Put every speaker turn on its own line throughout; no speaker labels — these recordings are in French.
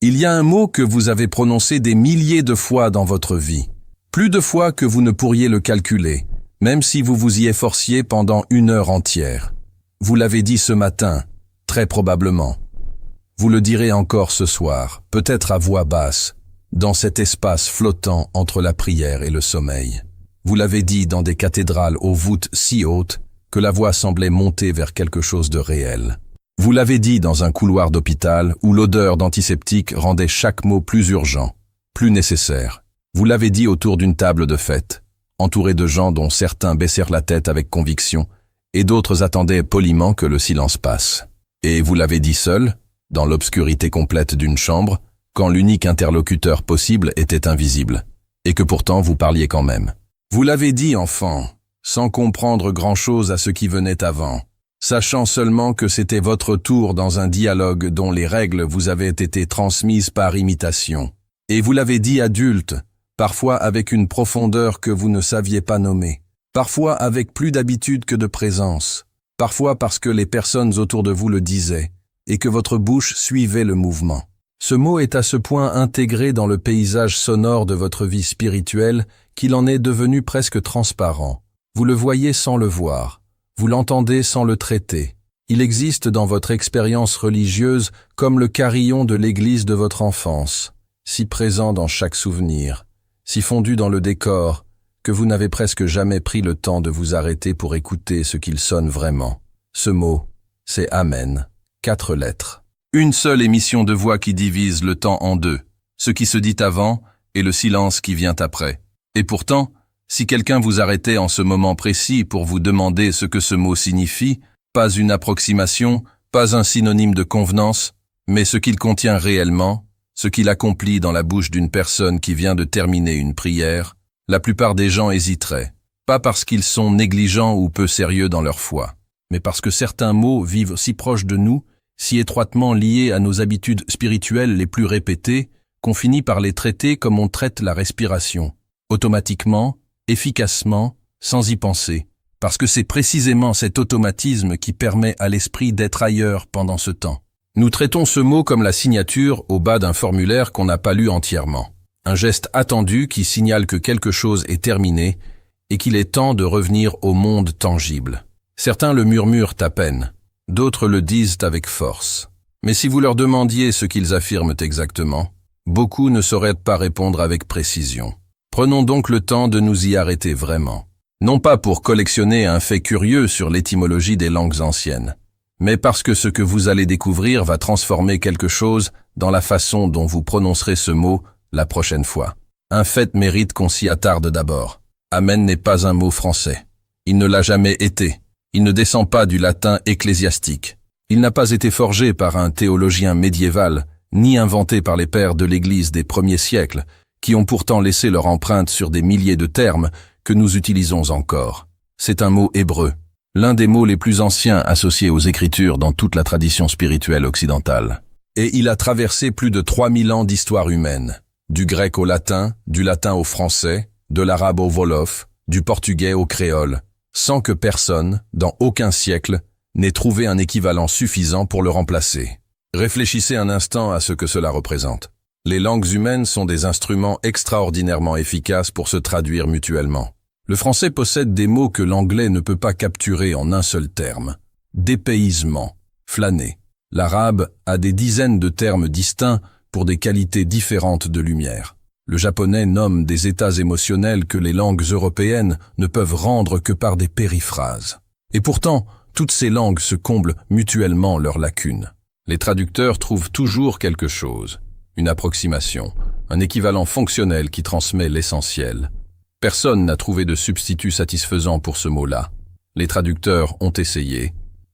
Il y a un mot que vous avez prononcé des milliers de fois dans votre vie. Plus de fois que vous ne pourriez le calculer, même si vous vous y efforciez pendant 1 heure entière. Vous l'avez dit ce matin, très probablement. Vous le direz encore ce soir, peut-être à voix basse, dans cet espace flottant entre la prière et le sommeil. Vous l'avez dit dans des cathédrales aux voûtes si hautes que la voix semblait monter vers quelque chose de réel. Vous l'avez dit dans un couloir d'hôpital où l'odeur d'antiseptique rendait chaque mot plus urgent, plus nécessaire. Vous l'avez dit autour d'une table de fête, entouré de gens dont certains baissèrent la tête avec conviction et d'autres attendaient poliment que le silence passe. Et vous l'avez dit seul, dans l'obscurité complète d'une chambre, quand l'unique interlocuteur possible était invisible, et que pourtant vous parliez quand même. Vous l'avez dit, enfant, sans comprendre grand-chose à ce qui venait avant, sachant seulement que c'était votre tour dans un dialogue dont les règles vous avaient été transmises par imitation. Et vous l'avez dit adulte, parfois avec une profondeur que vous ne saviez pas nommer, parfois avec plus d'habitude que de présence, parfois parce que les personnes autour de vous le disaient, et que votre bouche suivait le mouvement. Ce mot est à ce point intégré dans le paysage sonore de votre vie spirituelle qu'il en est devenu presque transparent. Vous le voyez sans le voir, vous l'entendez sans le traiter. Il existe dans votre expérience religieuse comme le carillon de l'église de votre enfance, si présent dans chaque souvenir, si fondu dans le décor, que vous n'avez presque jamais pris le temps de vous arrêter pour écouter ce qu'il sonne vraiment. Ce mot, c'est Amen, 4 lettres. Une seule émission de voix qui divise le temps en 2, ce qui se dit avant et le silence qui vient après. Et pourtant, si quelqu'un vous arrêtait en ce moment précis pour vous demander ce que ce mot signifie, pas une approximation, pas un synonyme de convenance, mais ce qu'il contient réellement, ce qu'il accomplit dans la bouche d'une personne qui vient de terminer une prière, la plupart des gens hésiteraient, pas parce qu'ils sont négligents ou peu sérieux dans leur foi, mais parce que certains mots vivent si proches de nous, si étroitement liés à nos habitudes spirituelles les plus répétées, qu'on finit par les traiter comme on traite la respiration, automatiquement, efficacement, sans y penser, parce que c'est précisément cet automatisme qui permet à l'esprit d'être ailleurs pendant ce temps. Nous traitons ce mot comme la signature au bas d'un formulaire qu'on n'a pas lu entièrement. Un geste attendu qui signale que quelque chose est terminé et qu'il est temps de revenir au monde tangible. Certains le murmurent à peine, d'autres le disent avec force. Mais si vous leur demandiez ce qu'ils affirment exactement, beaucoup ne sauraient pas répondre avec précision. Prenons donc le temps de nous y arrêter vraiment. Non pas pour collectionner un fait curieux sur l'étymologie des langues anciennes, mais parce que ce que vous allez découvrir va transformer quelque chose dans la façon dont vous prononcerez ce mot la prochaine fois. Un fait mérite qu'on s'y attarde d'abord. Amen n'est pas un mot français. Il ne l'a jamais été. Il ne descend pas du latin ecclésiastique. Il n'a pas été forgé par un théologien médiéval, ni inventé par les pères de l'Église des premiers siècles, qui ont pourtant laissé leur empreinte sur des milliers de termes que nous utilisons encore. C'est un mot hébreu, l'un des mots les plus anciens associés aux Écritures dans toute la tradition spirituelle occidentale. Et il a traversé plus de 3000 ans d'histoire humaine, du grec au latin, du latin au français, de l'arabe au wolof, du portugais au créole, sans que personne, dans aucun siècle, n'ait trouvé un équivalent suffisant pour le remplacer. Réfléchissez un instant à ce que cela représente. Les langues humaines sont des instruments extraordinairement efficaces pour se traduire mutuellement. Le français possède des mots que l'anglais ne peut pas capturer en un seul terme. Dépaysement, flâner. L'arabe a des dizaines de termes distincts pour des qualités différentes de lumière. Le japonais nomme des états émotionnels que les langues européennes ne peuvent rendre que par des périphrases. Et pourtant, toutes ces langues se comblent mutuellement leurs lacunes. Les traducteurs trouvent toujours quelque chose. Une approximation, un équivalent fonctionnel qui transmet l'essentiel. Personne n'a trouvé de substitut satisfaisant pour ce mot-là. Les traducteurs ont essayé.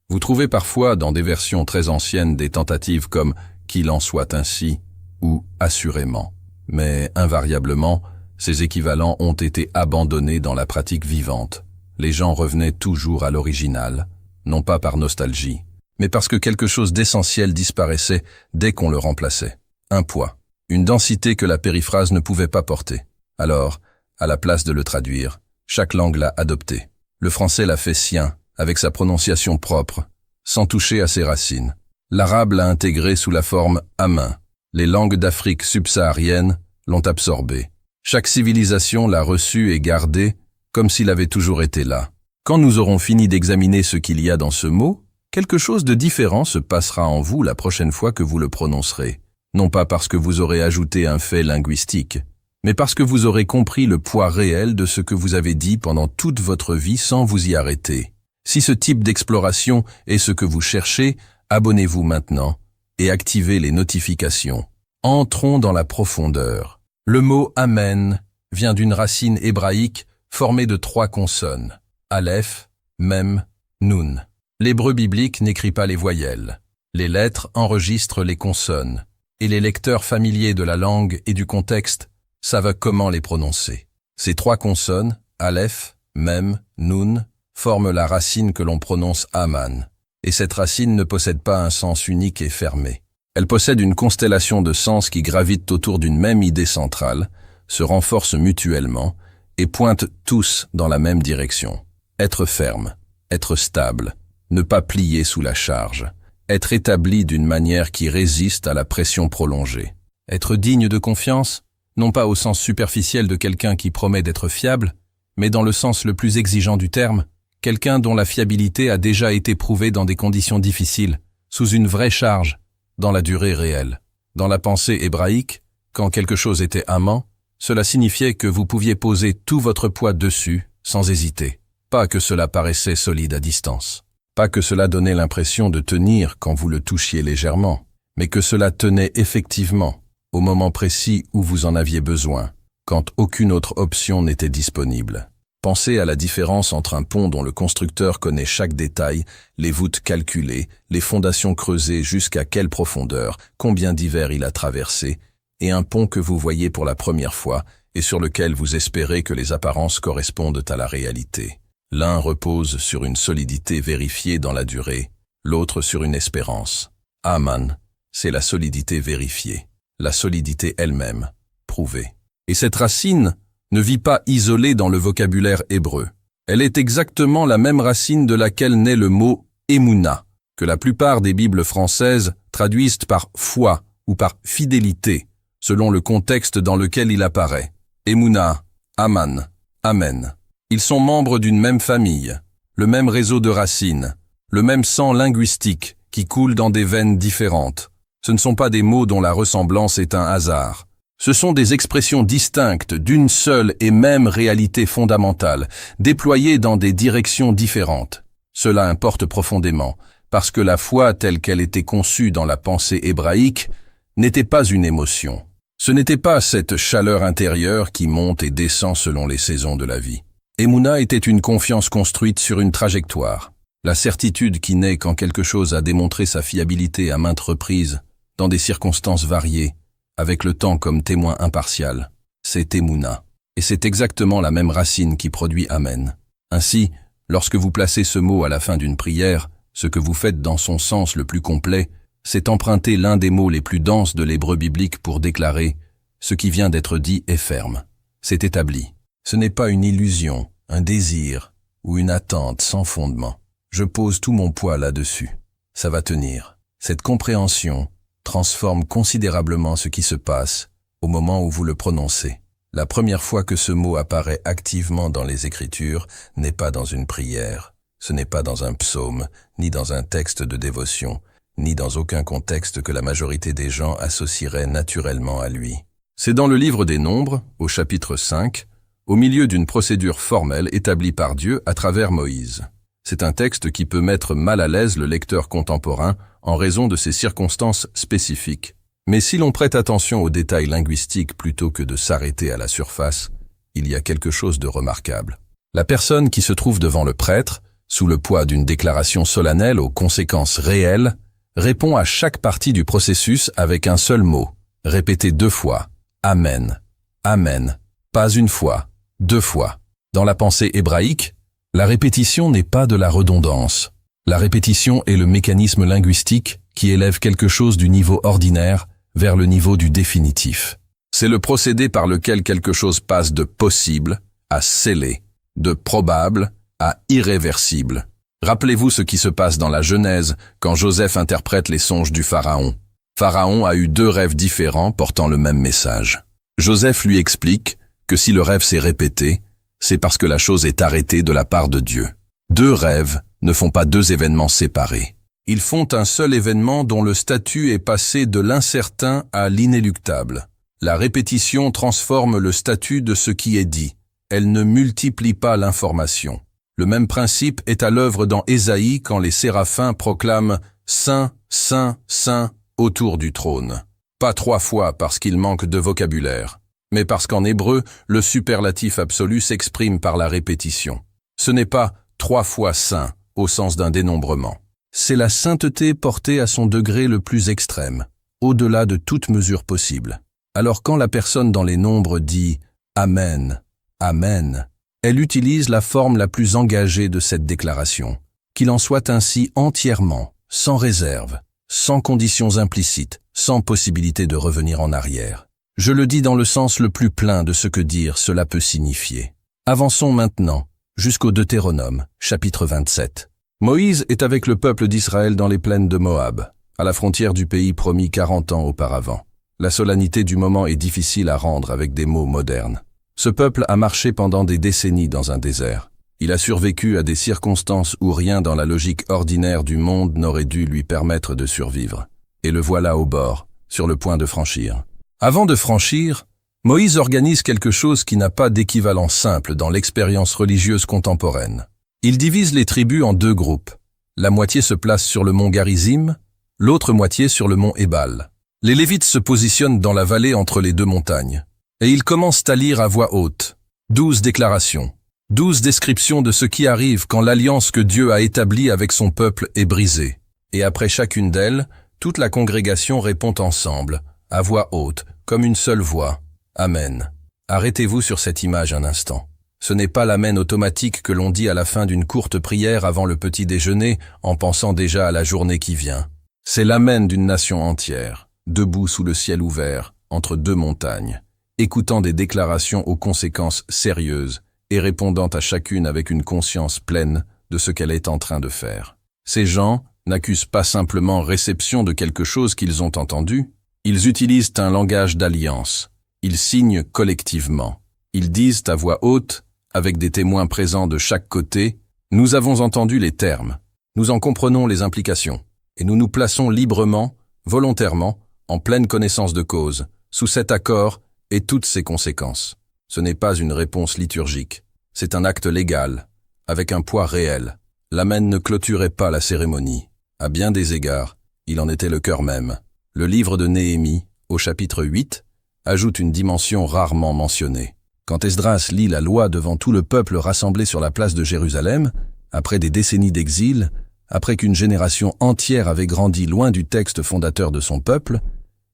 Vous trouvez parfois dans des versions très anciennes des tentatives comme « qu'il en soit ainsi » ou « assurément ». Mais invariablement, ces équivalents ont été abandonnés dans la pratique vivante. Les gens revenaient toujours à l'original, non pas par nostalgie, mais parce que quelque chose d'essentiel disparaissait dès qu'on le remplaçait. Un poids, une densité que la périphrase ne pouvait pas porter. Alors, à la place de le traduire, chaque langue l'a adopté. Le français l'a fait sien, avec sa prononciation propre, sans toucher à ses racines. L'arabe l'a intégré sous la forme « amin ». Les langues d'Afrique subsaharienne l'ont absorbé. Chaque civilisation l'a reçu et gardé comme s'il avait toujours été là. Quand nous aurons fini d'examiner ce qu'il y a dans ce mot, quelque chose de différent se passera en vous la prochaine fois que vous le prononcerez. Non pas parce que vous aurez ajouté un fait linguistique, mais parce que vous aurez compris le poids réel de ce que vous avez dit pendant toute votre vie sans vous y arrêter. Si ce type d'exploration est ce que vous cherchez, abonnez-vous maintenant et activez les notifications. Entrons dans la profondeur. Le mot « Amen » vient d'une racine hébraïque formée de 3 consonnes. Aleph, Mem, Nun. L'hébreu biblique n'écrit pas les voyelles. Les lettres enregistrent les consonnes, et les lecteurs familiers de la langue et du contexte savent comment les prononcer. Ces 3 consonnes, Aleph, Mem, Nun, forment la racine que l'on prononce Aman. Et cette racine ne possède pas un sens unique et fermé. Elle possède une constellation de sens qui gravitent autour d'une même idée centrale, se renforcent mutuellement et pointent tous dans la même direction. Être ferme, être stable, ne pas plier sous la charge, être établi d'une manière qui résiste à la pression prolongée. Être digne de confiance, non pas au sens superficiel de quelqu'un qui promet d'être fiable, mais dans le sens le plus exigeant du terme, quelqu'un dont la fiabilité a déjà été prouvée dans des conditions difficiles, sous une vraie charge, dans la durée réelle. Dans la pensée hébraïque, quand quelque chose était amant, cela signifiait que vous pouviez poser tout votre poids dessus, sans hésiter. Pas que cela paraissait solide à distance. Pas que cela donnait l'impression de tenir quand vous le touchiez légèrement, mais que cela tenait effectivement, au moment précis où vous en aviez besoin, quand aucune autre option n'était disponible. Pensez à la différence entre un pont dont le constructeur connaît chaque détail, les voûtes calculées, les fondations creusées jusqu'à quelle profondeur, combien d'hivers il a traversé, et un pont que vous voyez pour la première fois et sur lequel vous espérez que les apparences correspondent à la réalité. L'un repose sur une solidité vérifiée dans la durée, l'autre sur une espérance. Aman, c'est la solidité vérifiée, la solidité elle-même, prouvée. Et cette racine ne vit pas isolée dans le vocabulaire hébreu. Elle est exactement la même racine de laquelle naît le mot « émouna », que la plupart des Bibles françaises traduisent par « foi » ou par « fidélité », selon le contexte dans lequel il apparaît. Émouna, Aman, Amen. Ils sont membres d'une même famille, le même réseau de racines, le même sang linguistique qui coule dans des veines différentes. Ce ne sont pas des mots dont la ressemblance est un hasard. Ce sont des expressions distinctes d'une seule et même réalité fondamentale, déployées dans des directions différentes. Cela importe profondément, parce que la foi telle qu'elle était conçue dans la pensée hébraïque n'était pas une émotion. Ce n'était pas cette chaleur intérieure qui monte et descend selon les saisons de la vie. Emouna était une confiance construite sur une trajectoire, la certitude qui naît quand quelque chose a démontré sa fiabilité à maintes reprises, dans des circonstances variées, avec le temps comme témoin impartial. C'est Emouna, et c'est exactement la même racine qui produit Amen. Ainsi, lorsque vous placez ce mot à la fin d'une prière, ce que vous faites dans son sens le plus complet, c'est emprunter l'un des mots les plus denses de l'hébreu biblique pour déclarer « ce qui vient d'être dit est ferme, c'est établi ». Ce n'est pas une illusion, un désir ou une attente sans fondement. Je pose tout mon poids là-dessus. Ça va tenir. Cette compréhension transforme considérablement ce qui se passe au moment où vous le prononcez. La première fois que ce mot apparaît activement dans les Écritures n'est pas dans une prière, ce n'est pas dans un psaume, ni dans un texte de dévotion, ni dans aucun contexte que la majorité des gens associerait naturellement à lui. C'est dans le livre des Nombres, au chapitre 5, au milieu d'une procédure formelle établie par Dieu à travers Moïse. C'est un texte qui peut mettre mal à l'aise le lecteur contemporain en raison de ses circonstances spécifiques. Mais si l'on prête attention aux détails linguistiques plutôt que de s'arrêter à la surface, il y a quelque chose de remarquable. La personne qui se trouve devant le prêtre, sous le poids d'une déclaration solennelle aux conséquences réelles, répond à chaque partie du processus avec un seul mot, répété 2 fois. Amen. Amen. Pas une fois, 2 fois. Dans la pensée hébraïque, la répétition n'est pas de la redondance. La répétition est le mécanisme linguistique qui élève quelque chose du niveau ordinaire vers le niveau du définitif. C'est le procédé par lequel quelque chose passe de possible à scellé, de probable à irréversible. Rappelez-vous ce qui se passe dans la Genèse quand Joseph interprète les songes du Pharaon. Pharaon a eu 2 rêves différents portant le même message. Joseph lui explique que si le rêve s'est répété, c'est parce que la chose est arrêtée de la part de Dieu. 2 rêves ne font pas 2 événements séparés. Ils font un seul événement dont le statut est passé de l'incertain à l'inéluctable. La répétition transforme le statut de ce qui est dit. Elle ne multiplie pas l'information. Le même principe est à l'œuvre dans Ésaïe quand les séraphins proclament « Saint, Saint, Saint » autour du trône. Pas 3 fois parce qu'il manque de vocabulaire, mais parce qu'en hébreu, le superlatif absolu s'exprime par la répétition. Ce n'est pas 3 fois saint au sens d'un dénombrement. C'est la sainteté portée à son degré le plus extrême, au-delà de toute mesure possible. Alors quand la personne dans les nombres dit « Amen, Amen », elle utilise la forme la plus engagée de cette déclaration. Qu'il en soit ainsi entièrement, sans réserve, sans conditions implicites, sans possibilité de revenir en arrière. Je le dis dans le sens le plus plein de ce que dire cela peut signifier. Avançons maintenant jusqu'au Deutéronome, chapitre 27. Moïse est avec le peuple d'Israël dans les plaines de Moab, à la frontière du pays promis 40 ans auparavant. La solennité du moment est difficile à rendre avec des mots modernes. Ce peuple a marché pendant des décennies dans un désert. Il a survécu à des circonstances où rien dans la logique ordinaire du monde n'aurait dû lui permettre de survivre. Et le voilà au bord, sur le point de franchir. Avant de franchir, Moïse organise quelque chose qui n'a pas d'équivalent simple dans l'expérience religieuse contemporaine. Il divise les tribus en 2 groupes. La moitié se place sur le mont Garizim, l'autre moitié sur le mont Ébal. Les Lévites se positionnent dans la vallée entre les 2 montagnes. Et ils commencent à lire à voix haute. 12 déclarations. 12 descriptions de ce qui arrive quand l'alliance que Dieu a établie avec son peuple est brisée. Et après chacune d'elles, toute la congrégation répond ensemble, à voix haute, comme une seule voix. Amen. Arrêtez-vous sur cette image un instant. Ce n'est pas l'amen automatique que l'on dit à la fin d'une courte prière avant le petit déjeuner en pensant déjà à la journée qui vient. C'est l'amen d'une nation entière, debout sous le ciel ouvert, entre 2 montagnes, écoutant des déclarations aux conséquences sérieuses et répondant à chacune avec une conscience pleine de ce qu'elle est en train de faire. Ces gens n'accusent pas simplement réception de quelque chose qu'ils ont entendu, ils utilisent un langage d'alliance. Ils signent collectivement. Ils disent à voix haute, avec des témoins présents de chaque côté, « Nous avons entendu les termes, nous en comprenons les implications, et nous nous plaçons librement, volontairement, en pleine connaissance de cause, sous cet accord et toutes ses conséquences. » Ce n'est pas une réponse liturgique, c'est un acte légal, avec un poids réel. L'amen ne clôturait pas la cérémonie. À bien des égards, il en était le cœur même. Le livre de Néhémie, au chapitre 8, ajoute une dimension rarement mentionnée. Quand Esdras lit la loi devant tout le peuple rassemblé sur la place de Jérusalem, après des décennies d'exil, après qu'une génération entière avait grandi loin du texte fondateur de son peuple,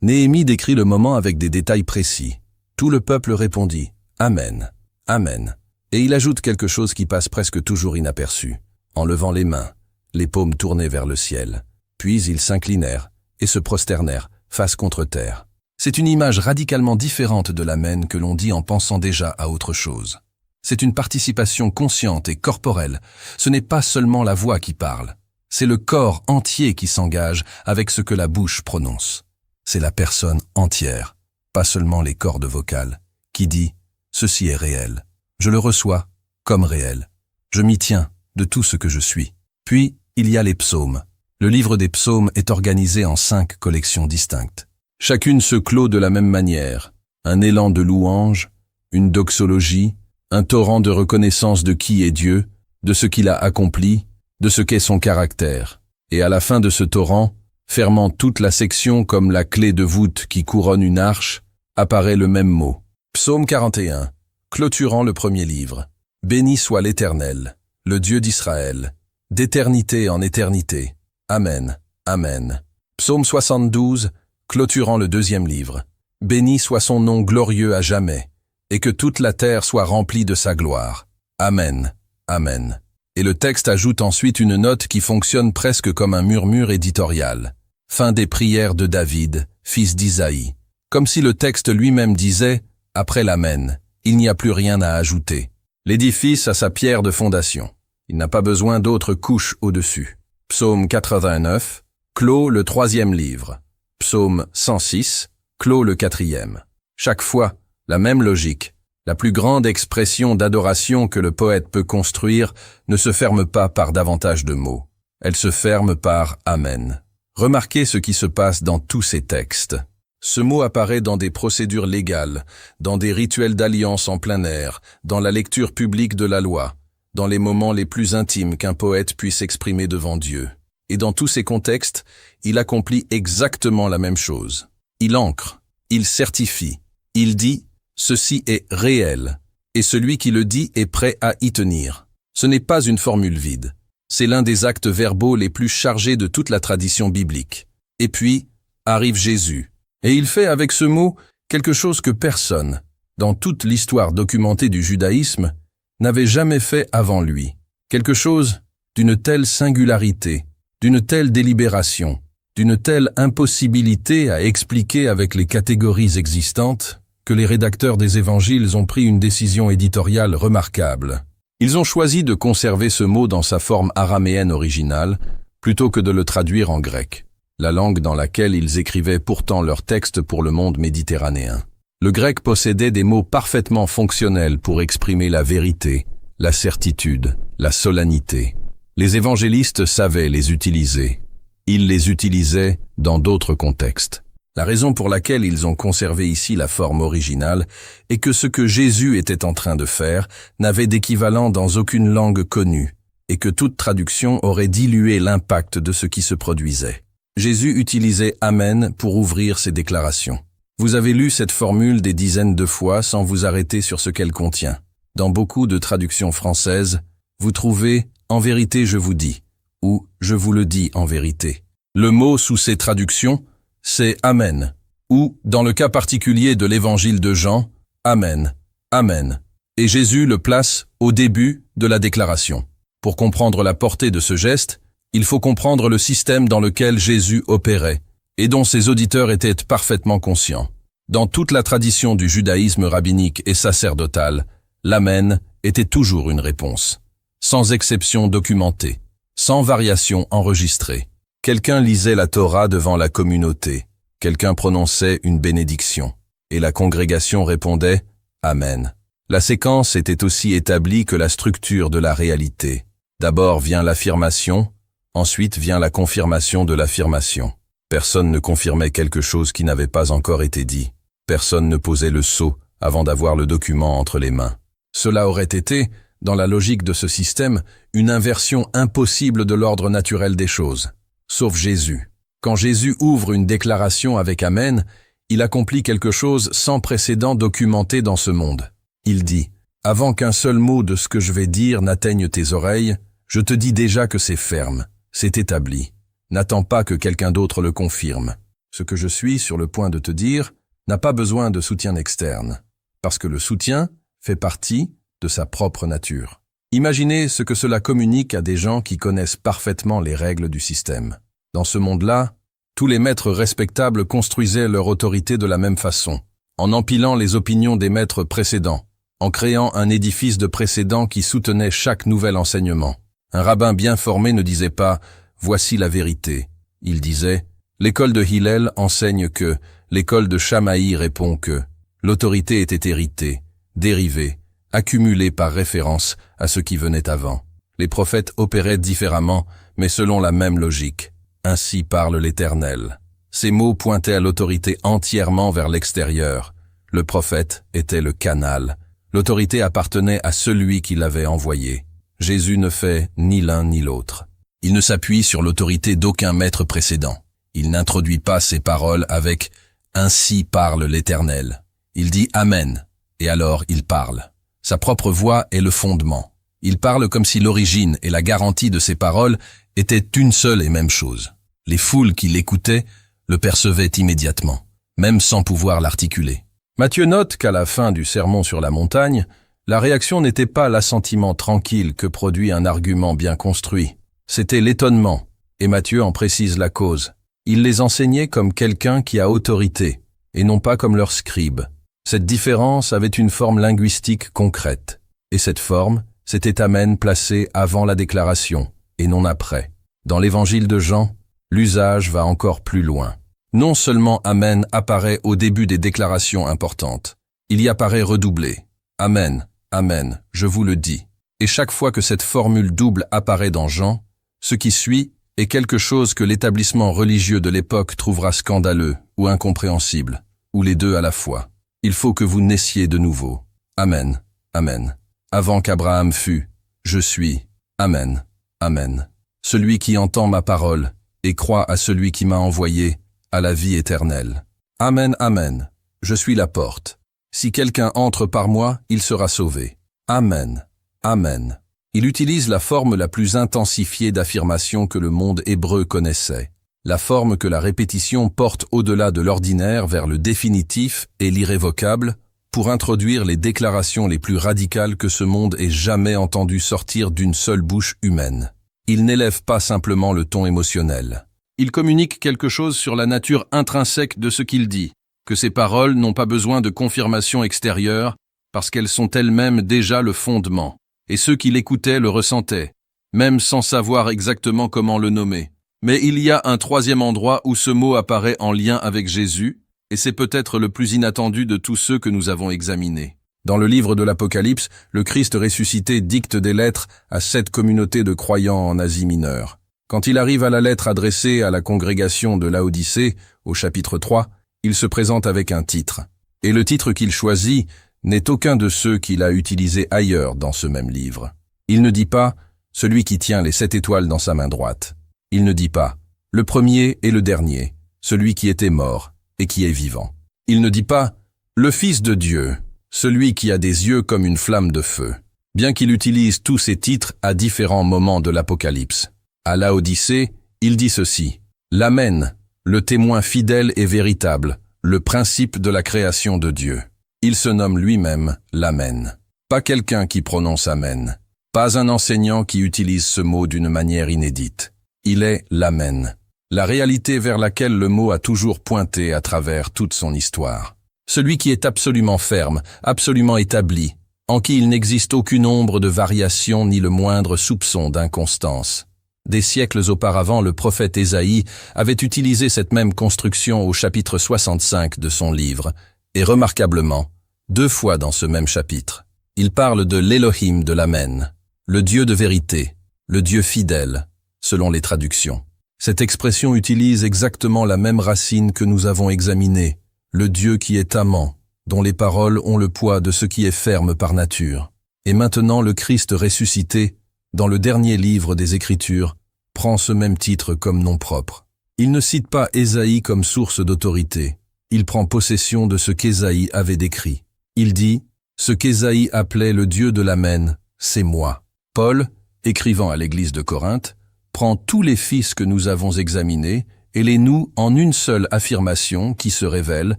Néhémie décrit le moment avec des détails précis. Tout le peuple répondit « Amen, Amen ». Et il ajoute quelque chose qui passe presque toujours inaperçu, en levant les mains, les paumes tournées vers le ciel. Puis ils s'inclinèrent et se prosternèrent, face contre terre. C'est une image radicalement différente de l'amen que l'on dit en pensant déjà à autre chose. C'est une participation consciente et corporelle. Ce n'est pas seulement la voix qui parle. C'est le corps entier qui s'engage avec ce que la bouche prononce. C'est la personne entière, pas seulement les cordes vocales, qui dit « Ceci est réel. Je le reçois comme réel. Je m'y tiens de tout ce que je suis. » Puis, il y a les psaumes. Le livre des psaumes est organisé en 5 collections distinctes. Chacune se clôt de la même manière. Un élan de louange, une doxologie, un torrent de reconnaissance de qui est Dieu, de ce qu'il a accompli, de ce qu'est son caractère. Et à la fin de ce torrent, fermant toute la section comme la clé de voûte qui couronne une arche, apparaît le même mot. Psaume 41, clôturant le premier livre. Béni soit l'Éternel, le Dieu d'Israël, d'éternité en éternité. Amen, Amen. Psaume 72, clôturant le deuxième livre. Béni soit son nom glorieux à jamais, et que toute la terre soit remplie de sa gloire. Amen, Amen. Et le texte ajoute ensuite une note qui fonctionne presque comme un murmure éditorial. Fin des prières de David, fils d'Isaïe. Comme si le texte lui-même disait, après l'Amen, il n'y a plus rien à ajouter. L'édifice a sa pierre de fondation. Il n'a pas besoin d'autres couches au-dessus. Psaume 89, clôt le troisième livre. Psaume 106 clôt le 4e. Chaque fois, la même logique. La plus grande expression d'adoration que le poète peut construire ne se ferme pas par davantage de mots. Elle se ferme par « Amen ». Remarquez ce qui se passe dans tous ces textes. Ce mot apparaît dans des procédures légales, dans des rituels d'alliance en plein air, dans la lecture publique de la loi, dans les moments les plus intimes qu'un poète puisse exprimer devant Dieu. Et dans tous ces contextes, il accomplit exactement la même chose. Il ancre, il certifie, il dit « ceci est réel » et celui qui le dit est prêt à y tenir. Ce n'est pas une formule vide. C'est l'un des actes verbaux les plus chargés de toute la tradition biblique. Et puis, arrive Jésus. Et il fait avec ce mot quelque chose que personne, dans toute l'histoire documentée du judaïsme, n'avait jamais fait avant lui. Quelque chose d'une telle singularité, d'une telle délibération, d'une telle impossibilité à expliquer avec les catégories existantes, que les rédacteurs des évangiles ont pris une décision éditoriale remarquable. Ils ont choisi de conserver ce mot dans sa forme araméenne originale, plutôt que de le traduire en grec, la langue dans laquelle ils écrivaient pourtant leurs textes pour le monde méditerranéen. Le grec possédait des mots parfaitement fonctionnels pour exprimer la vérité, la certitude, la solennité. Les évangélistes savaient les utiliser. Ils les utilisaient dans d'autres contextes. La raison pour laquelle ils ont conservé ici la forme originale est que ce que Jésus était en train de faire n'avait d'équivalent dans aucune langue connue, et que toute traduction aurait dilué l'impact de ce qui se produisait. Jésus utilisait « Amen » pour ouvrir ses déclarations. Vous avez lu cette formule des dizaines de fois sans vous arrêter sur ce qu'elle contient. Dans beaucoup de traductions françaises, vous trouvez « En vérité je vous dis » ou « Je vous le dis en vérité ». Le mot sous ces traductions, c'est « Amen » ou, dans le cas particulier de l'évangile de Jean, « Amen, Amen ». Et Jésus le place au début de la déclaration. Pour comprendre la portée de ce geste, il faut comprendre le système dans lequel Jésus opérait et dont ses auditeurs étaient parfaitement conscients. Dans toute la tradition du judaïsme rabbinique et sacerdotal, l'Amen était toujours une réponse, sans exception documentée, sans variation enregistrée. Quelqu'un lisait la Torah devant la communauté, quelqu'un prononçait une bénédiction, et la congrégation répondait « Amen ». La séquence était aussi établie que la structure de la réalité. D'abord vient l'affirmation, ensuite vient la confirmation de l'affirmation. Personne ne confirmait quelque chose qui n'avait pas encore été dit. Personne ne posait le sceau avant d'avoir le document entre les mains. Cela aurait été, dans la logique de ce système, une inversion impossible de l'ordre naturel des choses. Sauf Jésus. Quand Jésus ouvre une déclaration avec Amen, il accomplit quelque chose sans précédent documenté dans ce monde. Il dit « Avant qu'un seul mot de ce que je vais dire n'atteigne tes oreilles, je te dis déjà que c'est ferme, c'est établi. N'attends pas que quelqu'un d'autre le confirme. Ce que je suis sur le point de te dire n'a pas besoin de soutien externe, parce que le soutien fait partie de sa propre nature. » Imaginez ce que cela communique à des gens qui connaissent parfaitement les règles du système. Dans ce monde-là, tous les maîtres respectables construisaient leur autorité de la même façon, en empilant les opinions des maîtres précédents, en créant un édifice de précédents qui soutenait chaque nouvel enseignement. Un rabbin bien formé ne disait pas « Voici la vérité ». Il disait « L'école de Hillel enseigne que, l'école de Shammai répond que, l'autorité était héritée, dérivée, accumulée par référence à ce qui venait avant. Les prophètes opéraient différemment, mais selon la même logique. Ainsi parle l'Éternel. » Ces mots pointaient à l'autorité entièrement vers l'extérieur. Le prophète était le canal. L'autorité appartenait à celui qui l'avait envoyé. Jésus ne fait ni l'un ni l'autre. Il ne s'appuie sur l'autorité d'aucun maître précédent. Il n'introduit pas ses paroles avec « Ainsi parle l'Éternel ». Il dit « Amen » et alors il parle. Sa propre voix est le fondement. Il parle comme si l'origine et la garantie de ses paroles étaient une seule et même chose. Les foules qui l'écoutaient le percevaient immédiatement, même sans pouvoir l'articuler. Matthieu note qu'à la fin du sermon sur la montagne, la réaction n'était pas l'assentiment tranquille que produit un argument bien construit. C'était l'étonnement, et Matthieu en précise la cause. Il les enseignait comme quelqu'un qui a autorité, et non pas comme leur scribe. Cette différence avait une forme linguistique concrète, et cette forme, c'était Amen placé avant la déclaration, et non après. Dans l'évangile de Jean, l'usage va encore plus loin. Non seulement Amen apparaît au début des déclarations importantes, il y apparaît redoublé. Amen, Amen, je vous le dis. Et chaque fois que cette formule double apparaît dans Jean, ce qui suit est quelque chose que l'établissement religieux de l'époque trouvera scandaleux ou incompréhensible, ou les deux à la fois. Il faut que vous naissiez de nouveau. Amen, Amen. Avant qu'Abraham fût, je suis. Amen, Amen. Celui qui entend ma parole et croit à celui qui m'a envoyé, à la vie éternelle. Amen, Amen. Je suis la porte. Si quelqu'un entre par moi, il sera sauvé. Amen, Amen. Il utilise la forme la plus intensifiée d'affirmation que le monde hébreu connaissait. La forme que la répétition porte au-delà de l'ordinaire vers le définitif et l'irrévocable, pour introduire les déclarations les plus radicales que ce monde ait jamais entendu sortir d'une seule bouche humaine. Il n'élève pas simplement le ton émotionnel. Il communique quelque chose sur la nature intrinsèque de ce qu'il dit, que ses paroles n'ont pas besoin de confirmation extérieure parce qu'elles sont elles-mêmes déjà le fondement, et ceux qui l'écoutaient le ressentaient, même sans savoir exactement comment le nommer. Mais il y a un troisième endroit où ce mot apparaît en lien avec Jésus, et c'est peut-être le plus inattendu de tous ceux que nous avons examinés. Dans le livre de l'Apocalypse, le Christ ressuscité dicte des lettres à 7 communautés de croyants en Asie mineure. Quand il arrive à la lettre adressée à la congrégation de Laodicée, au chapitre 3, il se présente avec un titre. Et le titre qu'il choisit n'est aucun de ceux qu'il a utilisés ailleurs dans ce même livre. Il ne dit pas « celui qui tient les 7 étoiles dans sa main droite ». Il ne dit pas « le premier et le dernier, celui qui était mort et qui est vivant ». Il ne dit pas « le Fils de Dieu, celui qui a des yeux comme une flamme de feu », bien qu'il utilise tous ces titres à différents moments de l'Apocalypse. À Laodicée, il dit ceci, « l'Amen, le témoin fidèle et véritable, le principe de la création de Dieu ». Il se nomme lui-même l'Amen. Pas quelqu'un qui prononce Amen. Pas un enseignant qui utilise ce mot d'une manière inédite. Il est l'Amen, la réalité vers laquelle le mot a toujours pointé à travers toute son histoire. Celui qui est absolument ferme, absolument établi, en qui il n'existe aucune ombre de variation ni le moindre soupçon d'inconstance. Des siècles auparavant, le prophète Ésaïe avait utilisé cette même construction au chapitre 65 de son livre, et remarquablement, 2 fois dans ce même chapitre. Il parle de l'Élohim de l'Amen, le Dieu de vérité, le Dieu fidèle, selon les traductions. Cette expression utilise exactement la même racine que nous avons examinée, le Dieu qui est amant, dont les paroles ont le poids de ce qui est ferme par nature. Et maintenant le Christ ressuscité, dans le dernier livre des Écritures, prend ce même titre comme nom propre. Il ne cite pas Ésaïe comme source d'autorité. Il prend possession de ce qu'Ésaïe avait décrit. Il dit « Ce qu'Ésaïe appelait le Dieu de l'Amen, c'est moi ». Paul, écrivant à l'église de Corinthe, prend tous les fils que nous avons examinés et les noue en une seule affirmation qui se révèle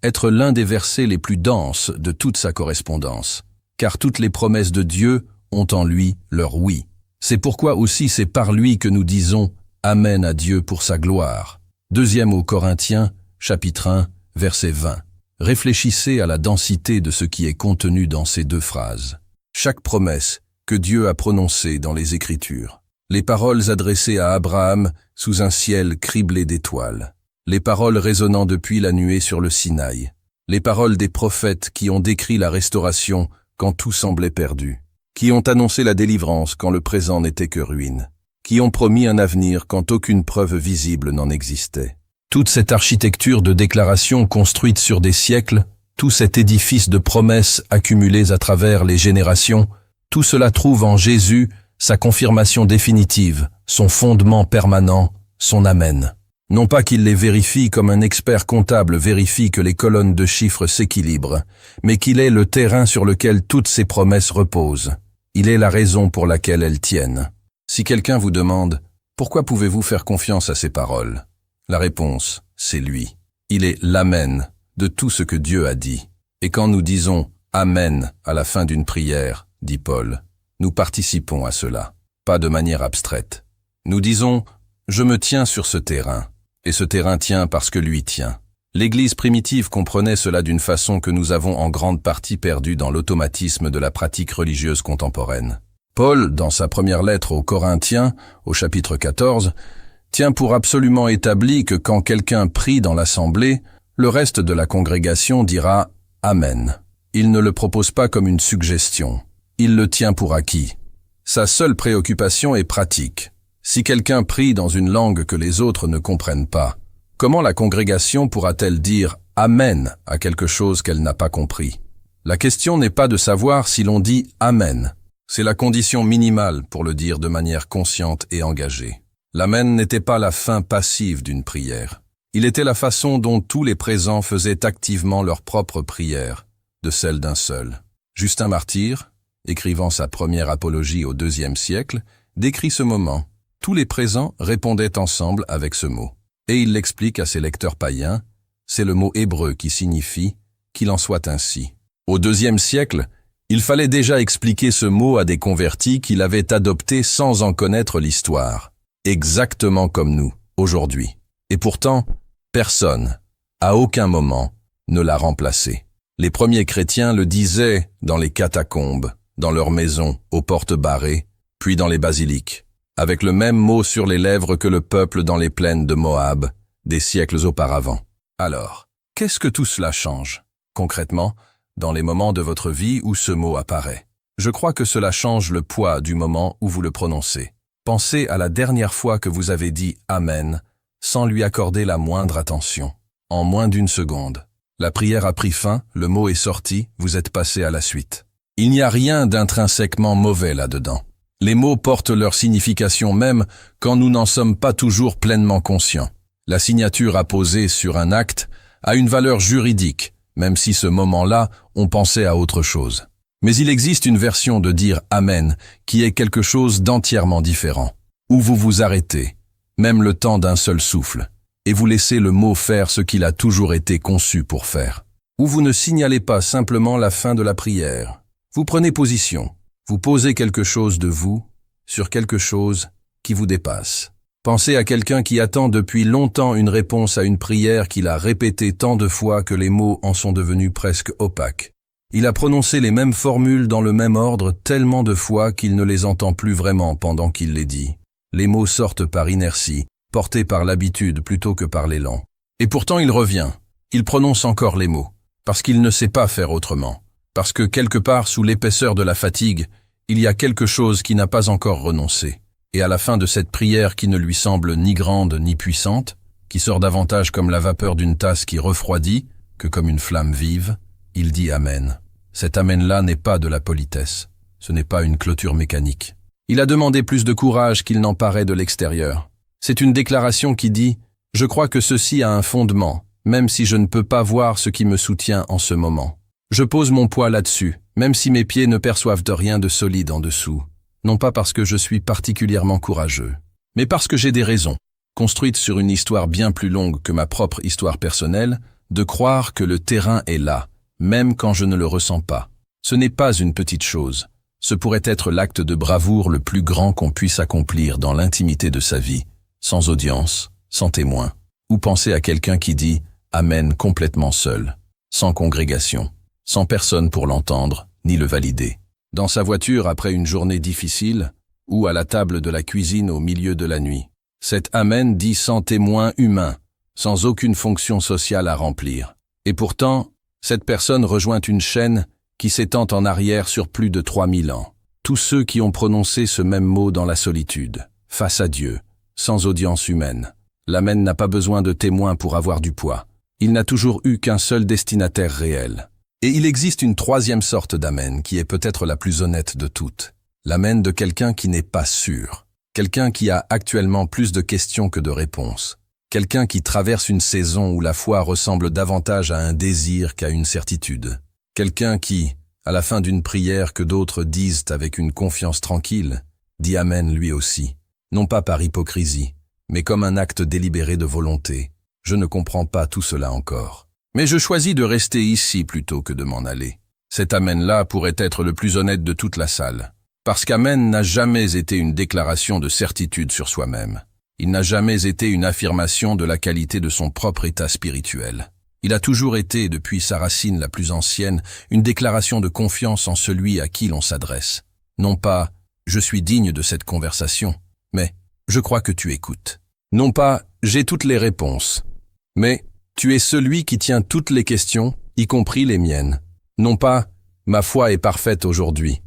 être l'un des versets les plus denses de toute sa correspondance. Car toutes les promesses de Dieu ont en lui leur oui. C'est pourquoi aussi c'est par lui que nous disons « Amen à Dieu pour sa gloire ». 2 aux Corinthiens, chapitre 1, verset 20. Réfléchissez à la densité de ce qui est contenu dans ces 2 phrases. Chaque promesse que Dieu a prononcée dans les Écritures. Les paroles adressées à Abraham sous un ciel criblé d'étoiles. Les paroles résonnant depuis la nuée sur le Sinaï. Les paroles des prophètes qui ont décrit la restauration quand tout semblait perdu. Qui ont annoncé la délivrance quand le présent n'était que ruine. Qui ont promis un avenir quand aucune preuve visible n'en existait. Toute cette architecture de déclarations construite sur des siècles, tout cet édifice de promesses accumulées à travers les générations, tout cela trouve en Jésus sa confirmation définitive, son fondement permanent, son Amen. Non pas qu'il les vérifie comme un expert comptable vérifie que les colonnes de chiffres s'équilibrent, mais qu'il est le terrain sur lequel toutes ces promesses reposent. Il est la raison pour laquelle elles tiennent. Si quelqu'un vous demande « Pourquoi pouvez-vous faire confiance à ces paroles ?» La réponse, c'est lui. Il est l'Amen de tout ce que Dieu a dit. Et quand nous disons « Amen » à la fin d'une prière, dit Paul, nous participons à cela, pas de manière abstraite. Nous disons « Je me tiens sur ce terrain », et ce terrain tient parce que lui tient. L'Église primitive comprenait cela d'une façon que nous avons en grande partie perdue dans l'automatisme de la pratique religieuse contemporaine. Paul, dans sa première lettre aux Corinthiens, au chapitre 14, tient pour absolument établi que quand quelqu'un prie dans l'assemblée, le reste de la congrégation dira « Amen ». Il ne le propose pas comme une suggestion. Il le tient pour acquis. Sa seule préoccupation est pratique. Si quelqu'un prie dans une langue que les autres ne comprennent pas, comment la congrégation pourra-t-elle dire « Amen » à quelque chose qu'elle n'a pas compris? La question n'est pas de savoir si l'on dit « Amen ». C'est la condition minimale pour le dire de manière consciente et engagée. L'Amen n'était pas la fin passive d'une prière. Il était la façon dont tous les présents faisaient activement leur propre prière, de celle d'un seul. Justin Martyr, écrivant sa première apologie au IIe siècle, décrit ce moment. Tous les présents répondaient ensemble avec ce mot. Et il l'explique à ses lecteurs païens, c'est le mot hébreu qui signifie « qu'il en soit ainsi ». Au IIe siècle, il fallait déjà expliquer ce mot à des convertis qui l'avaient adopté sans en connaître l'histoire, exactement comme nous, aujourd'hui. Et pourtant, personne, à aucun moment, ne l'a remplacé. Les premiers chrétiens le disaient dans les catacombes, dans leurs maisons, aux portes barrées, puis dans les basiliques, avec le même mot sur les lèvres que le peuple dans les plaines de Moab, des siècles auparavant. Alors, qu'est-ce que tout cela change, concrètement, dans les moments de votre vie où ce mot apparaît? Je crois que cela change le poids du moment où vous le prononcez. Pensez à la dernière fois que vous avez dit « Amen » sans lui accorder la moindre attention. En moins d'une seconde. La prière a pris fin, le mot est sorti, vous êtes passé à la suite. Il n'y a rien d'intrinsèquement mauvais là-dedans. Les mots portent leur signification même quand nous n'en sommes pas toujours pleinement conscients. La signature apposée sur un acte a une valeur juridique, même si ce moment-là, on pensait à autre chose. Mais il existe une version de dire « Amen » qui est quelque chose d'entièrement différent, où vous vous arrêtez, même le temps d'un seul souffle, et vous laissez le mot faire ce qu'il a toujours été conçu pour faire. Où vous ne signalez pas simplement la fin de la prière. Vous prenez position, vous posez quelque chose de vous sur quelque chose qui vous dépasse. Pensez à quelqu'un qui attend depuis longtemps une réponse à une prière qu'il a répétée tant de fois que les mots en sont devenus presque opaques. Il a prononcé les mêmes formules dans le même ordre tellement de fois qu'il ne les entend plus vraiment pendant qu'il les dit. Les mots sortent par inertie, portés par l'habitude plutôt que par l'élan. Et pourtant il revient, il prononce encore les mots, parce qu'il ne sait pas faire autrement, parce que quelque part sous l'épaisseur de la fatigue, il y a quelque chose qui n'a pas encore renoncé. Et à la fin de cette prière qui ne lui semble ni grande ni puissante, qui sort davantage comme la vapeur d'une tasse qui refroidit que comme une flamme vive, il dit Amen. Cet Amen-là n'est pas de la politesse, ce n'est pas une clôture mécanique. Il a demandé plus de courage qu'il n'en paraît de l'extérieur. C'est une déclaration qui dit « Je crois que ceci a un fondement, même si je ne peux pas voir ce qui me soutient en ce moment. Je pose mon poids là-dessus, même si mes pieds ne perçoivent de rien de solide en dessous. Non pas parce que je suis particulièrement courageux, mais parce que j'ai des raisons, construites sur une histoire bien plus longue que ma propre histoire personnelle, de croire que le terrain est là, même quand je ne le ressens pas. Ce n'est pas une petite chose. Ce pourrait être l'acte de bravoure le plus grand qu'on puisse accomplir dans l'intimité de sa vie, sans audience, sans témoin. Ou penser à quelqu'un qui dit « Amen » complètement seul, sans congrégation, sans personne pour l'entendre, ni le valider. Dans sa voiture après une journée difficile, ou à la table de la cuisine au milieu de la nuit. Cet Amen dit sans témoin humain, sans aucune fonction sociale à remplir. Et pourtant, cette personne rejoint une chaîne qui s'étend en arrière sur plus de 3000 ans. Tous ceux qui ont prononcé ce même mot dans la solitude, face à Dieu, sans audience humaine. L'Amen n'a pas besoin de témoins pour avoir du poids. Il n'a toujours eu qu'un seul destinataire réel. Et il existe une troisième sorte d'Amen qui est peut-être la plus honnête de toutes. L'Amen de quelqu'un qui n'est pas sûr. Quelqu'un qui a actuellement plus de questions que de réponses. Quelqu'un qui traverse une saison où la foi ressemble davantage à un désir qu'à une certitude. Quelqu'un qui, à la fin d'une prière que d'autres disent avec une confiance tranquille, dit Amen lui aussi. Non pas par hypocrisie, mais comme un acte délibéré de volonté. Je ne comprends pas tout cela encore. Mais je choisis de rester ici plutôt que de m'en aller. Cet Amen-là pourrait être le plus honnête de toute la salle. Parce qu'Amen n'a jamais été une déclaration de certitude sur soi-même. Il n'a jamais été une affirmation de la qualité de son propre état spirituel. Il a toujours été, depuis sa racine la plus ancienne, une déclaration de confiance en celui à qui l'on s'adresse. Non pas « je suis digne de cette conversation », mais « je crois que tu écoutes ». Non pas « j'ai toutes les réponses », mais « tu es celui qui tient toutes les questions, y compris les miennes ». Non pas « ma foi est parfaite aujourd'hui »,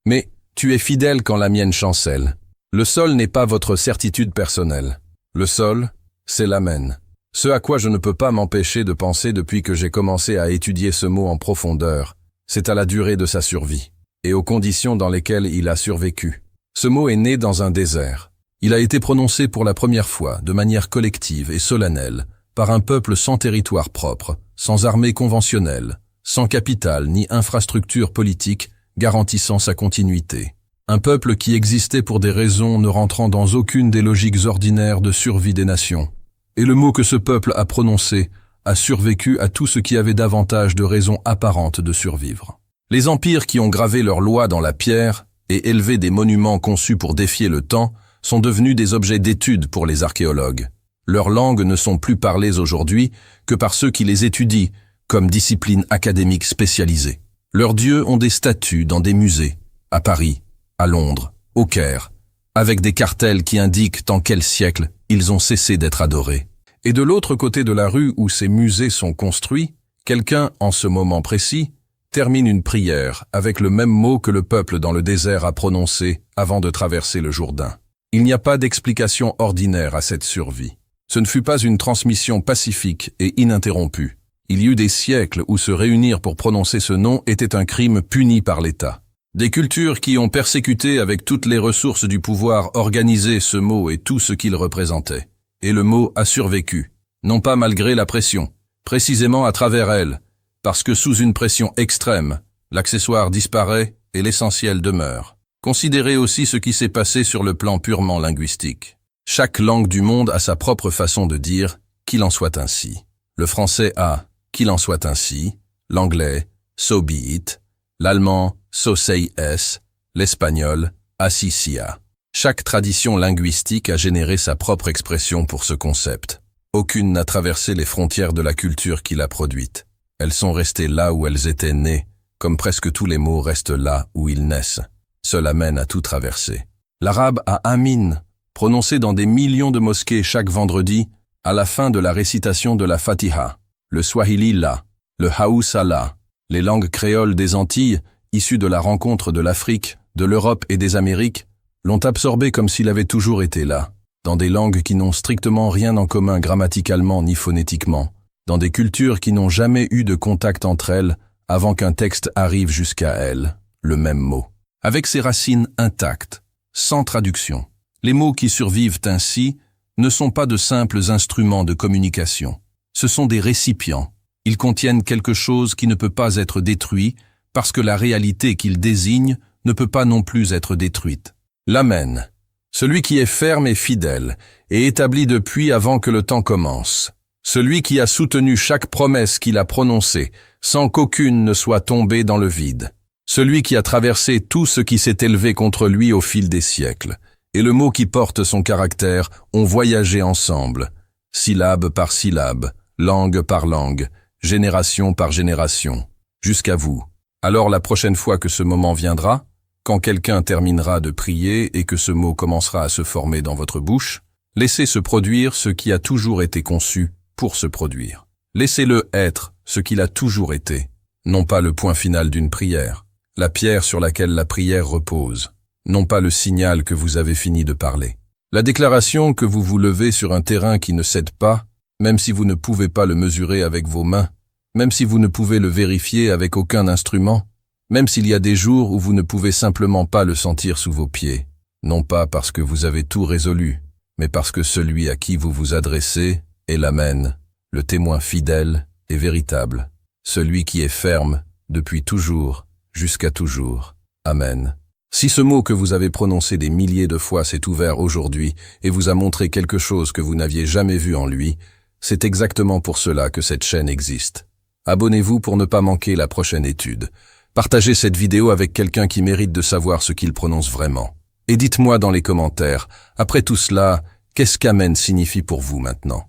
mais « tu es fidèle quand la mienne chancelle ». Le sol n'est pas votre certitude personnelle. Le sol, c'est l'amen. Ce à quoi je ne peux pas m'empêcher de penser depuis que j'ai commencé à étudier ce mot en profondeur, c'est à la durée de sa survie, et aux conditions dans lesquelles il a survécu. Ce mot est né dans un désert. Il a été prononcé pour la première fois, de manière collective et solennelle, par un peuple sans territoire propre, sans armée conventionnelle, sans capital ni infrastructure politique garantissant sa continuité. Un peuple qui existait pour des raisons ne rentrant dans aucune des logiques ordinaires de survie des nations. Et le mot que ce peuple a prononcé a survécu à tout ce qui avait davantage de raisons apparentes de survivre. Les empires qui ont gravé leurs lois dans la pierre et élevé des monuments conçus pour défier le temps sont devenus des objets d'étude pour les archéologues. Leurs langues ne sont plus parlées aujourd'hui que par ceux qui les étudient, comme discipline académique spécialisée. Leurs dieux ont des statues dans des musées, à Paris, à Londres, au Caire, avec des cartels qui indiquent en quel siècle ils ont cessé d'être adorés. Et de l'autre côté de la rue où ces musées sont construits, quelqu'un, en ce moment précis, termine une prière avec le même mot que le peuple dans le désert a prononcé avant de traverser le Jourdain. Il n'y a pas d'explication ordinaire à cette survie. Ce ne fut pas une transmission pacifique et ininterrompue. Il y eut des siècles où se réunir pour prononcer ce nom était un crime puni par l'État. Des cultures qui ont persécuté avec toutes les ressources du pouvoir organisé ce mot et tout ce qu'il représentait. Et le mot a survécu, non pas malgré la pression, précisément à travers elle, parce que sous une pression extrême, l'accessoire disparaît et l'essentiel demeure. Considérez aussi ce qui s'est passé sur le plan purement linguistique. Chaque langue du monde a sa propre façon de dire « qu'il en soit ainsi ». Le français a « qu'il en soit ainsi », l'anglais « so be it », l'allemand « so say es », l'espagnol « así sea ». Chaque tradition linguistique a généré sa propre expression pour ce concept. Aucune n'a traversé les frontières de la culture qui l'a produite. Elles sont restées là où elles étaient nées, comme presque tous les mots restent là où ils naissent. Cela mène à tout traverser. L'arabe a amin, prononcé dans des millions de mosquées chaque vendredi, à la fin de la récitation de la Fatiha. Le swahili là, le haoussa là. Les langues créoles des Antilles, issues de la rencontre de l'Afrique, de l'Europe et des Amériques, l'ont absorbé comme s'il avait toujours été là, dans des langues qui n'ont strictement rien en commun grammaticalement ni phonétiquement, dans des cultures qui n'ont jamais eu de contact entre elles avant qu'un texte arrive jusqu'à elles, le même mot. Avec ses racines intactes, sans traduction, les mots qui survivent ainsi ne sont pas de simples instruments de communication. Ce sont des récipients. Ils contiennent quelque chose qui ne peut pas être détruit parce que la réalité qu'ils désignent ne peut pas non plus être détruite. L'Amen, celui qui est ferme et fidèle, et établi depuis avant que le temps commence. Celui qui a soutenu chaque promesse qu'il a prononcée, sans qu'aucune ne soit tombée dans le vide. Celui qui a traversé tout ce qui s'est élevé contre lui au fil des siècles. Et le mot qui porte son caractère ont voyagé ensemble, syllabe par syllabe, langue par langue, génération par génération, jusqu'à vous. Alors la prochaine fois que ce moment viendra, quand quelqu'un terminera de prier et que ce mot commencera à se former dans votre bouche, laissez se produire ce qui a toujours été conçu pour se produire. Laissez-le être ce qu'il a toujours été, non pas le point final d'une prière, la pierre sur laquelle la prière repose, non pas le signal que vous avez fini de parler. La déclaration que vous vous levez sur un terrain qui ne cède pas, même si vous ne pouvez pas le mesurer avec vos mains, même si vous ne pouvez le vérifier avec aucun instrument, même s'il y a des jours où vous ne pouvez simplement pas le sentir sous vos pieds, non pas parce que vous avez tout résolu, mais parce que celui à qui vous vous adressez est l'Amen, le témoin fidèle et véritable, celui qui est ferme depuis toujours jusqu'à toujours. Amen. Si ce mot que vous avez prononcé des milliers de fois s'est ouvert aujourd'hui et vous a montré quelque chose que vous n'aviez jamais vu en lui, c'est exactement pour cela que cette chaîne existe. Abonnez-vous pour ne pas manquer la prochaine étude. Partagez cette vidéo avec quelqu'un qui mérite de savoir ce qu'il prononce vraiment. Et dites-moi dans les commentaires, après tout cela, qu'est-ce qu'Amen signifie pour vous maintenant ?